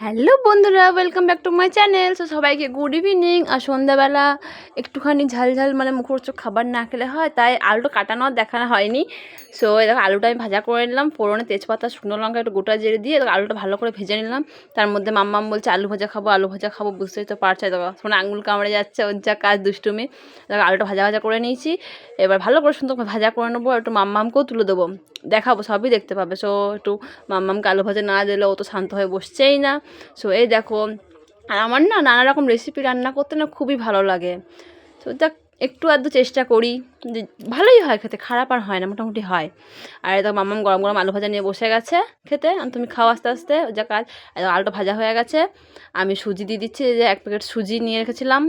Hello বন্ধুরা, welcome back to my channel. So সবাইকে good evening. আর সন্ধ্যাবেলা একটুখানি ঝাল ঝাল মানে মুখরোচক খাবার না খেলে হয়, তাই আলুটা কাটানো আর দেখানো হয়নি। সো দেখো আলুটা আমি ভাজা করে নিলাম, ফোড়নে তেজপাতা শুকনো লঙ্কা একটু গোটা জিরে দিয়ে আলুটা ভালো করে ভেজে নিলাম। তার মধ্যে মাম্মাম বলছে আলু ভাজা খাবো, বুঝতেই তো পারছে। দেখো শোনা আঙুল কামড়ে যাচ্ছে, ওর যা কাজ দুষ্টুমি। দেখো আলুটা ভাজা করে নিয়েছি, এবার ভালো করে সুন্দর ভাজা করে নেবো, একটু মাম্মামকেও তুলে দেবো, দেখাবো, সবই দেখতে পাবে। সো একটু মাম্মামকে আলু ভাজা না দিলে ও তো শান্ত হয়ে বসছেই না। সো এই দেখো, আর আমার না নানা রকম রেসিপি রান্না করতে না খুবই ভালো লাগে। তো দেখ একটু আধটু চেষ্টা করি, যে ভালোই হয় খেতে, খারাপ আর হয় না, মোটামুটি হয়। আর এটা মাম্মাম গরম গরম আলু ভাজা নিয়ে বসে গেছে খেতে। তুমি খাও আস্তে আস্তে, যা কাজ। আলুটা ভাজা হয়ে গেছে, আমি সুজি দিয়ে দিচ্ছি। যে 1 প্যাকেট সুজি নিয়ে রেখেছিলাম,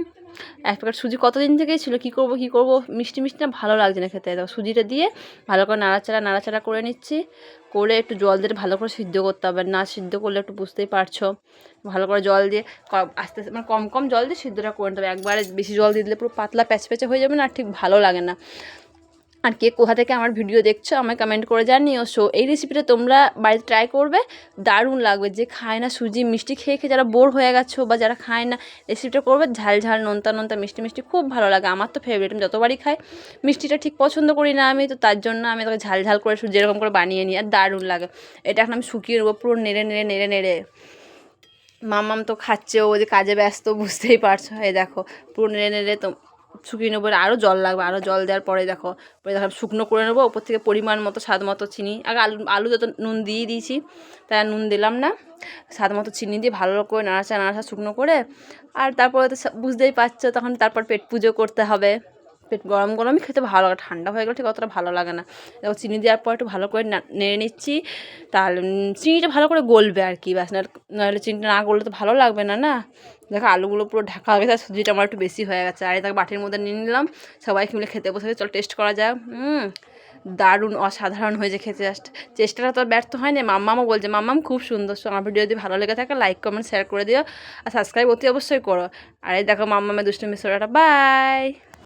1 প্যাকেট সুজি কতদিন থেকেই ছিল, কী করবো মিষ্টি মিষ্টি না ভালো লাগছে না খেতে। এবার সুজিটা দিয়ে ভালো করে নাড়াচাড়া করে নিচ্ছি, করে একটু জল দিয়ে ভালো করে সিদ্ধ করতে হবে। না সিদ্ধ করলে একটু বুঝতেই পারছো, ভালো করে জল দিয়ে আস্তে আস্তে মানে কম কম জল দিয়ে সিদ্ধটা করে নিতে হবে। একবারে বেশি জল দিয়ে দিলে পুরো পাতলা প্যাচপ্যাচে হয়ে যাবে না, ঠিক ভালো লাগে না। আর কে কোথা থেকে আমার ভিডিও দেখছো আমায় কমেন্ট করে জানিও। সো এই রেসিপিটা তোমরা বাড়িতে ট্রাই করবে, দারুণ লাগবে। যে খায় না সুজি মিষ্টি খেয়ে খেয়ে যারা বোর হয়ে গেছো, বা যারা খায় না, রেসিপিটা করবে। ঝাল ঝাল নোনতা মিষ্টি মিষ্টি খুব ভালো লাগে, আমার তো ফেভারিট। আমি যতবারই খাই, মিষ্টিটা ঠিক পছন্দ করি না আমি, তো তার জন্য আমি তোকে ঝাল ঝাল করে সুজি এরকম করে বানিয়ে নিই, আর দারুণ লাগে। এটা এখন আমি শুকিয়ে নেবো পুরো নেড়ে। মাম্মাম তো খাচ্ছে, ও যে কাজে ব্যস্ত, বুঝতেই পারছো। এই দেখো পুরো নেড়ে তো শুকিয়ে নেবো। আরও জল লাগবে, আরও জল দেওয়ার পরে দেখো শুকনো করে নেবো। ওপর থেকে পরিমাণ মতো স্বাদ মতো চিনি, আগে আলু যত নুন দিয়ে দিয়েছি, তাই আর নুন দিলাম না। স্বাদ মতো চিনি দিয়ে ভালো করে নাড়াচা শুকনো করে, আর তারপরে তো বুঝতেই পারছো, তখন তারপর পেট পুজো করতে হবে। পেট গরম গরমই খেতে ভালো লাগে, ঠান্ডা হয়ে গেলে ঠিক অতটা ভালো লাগে না। দেখো চিনি দেওয়ার পর একটু ভালো করে নেড়ে নিচ্ছি। তাহলে চিনিটা ভালো করে গলবে আর কি, ব্যাস। নাহলে চিনিটা না গললে তো ভালো লাগবে না, না। দেখো আলুগুলো পুরো ঢাকা হয়ে গেছে, আর সুজিটা আমার একটু বেশি হয়ে গেছে। আর তাকে বাটির মধ্যে নিয়ে নিলাম, সবাইকে মিলে খেতে বসে। চল টেস্ট করা যায়। দারুণ অসাধারণ হয়েছে খেতে। জাস্ট চেষ্টাটা তো ব্যর্থ হয়নি। মাম্মামও বলছে মাম্মাম খুব সুন্দর। সো আমার ভিডিও যদি ভালো লেগে থাকে লাইক কমেন্ট শেয়ার করে দিও, আর সাবস্ক্রাইব অতি অবশ্যই করো। আর এই দেখো মাম্মামের দুষ্টুমি সোরাটা, বাই।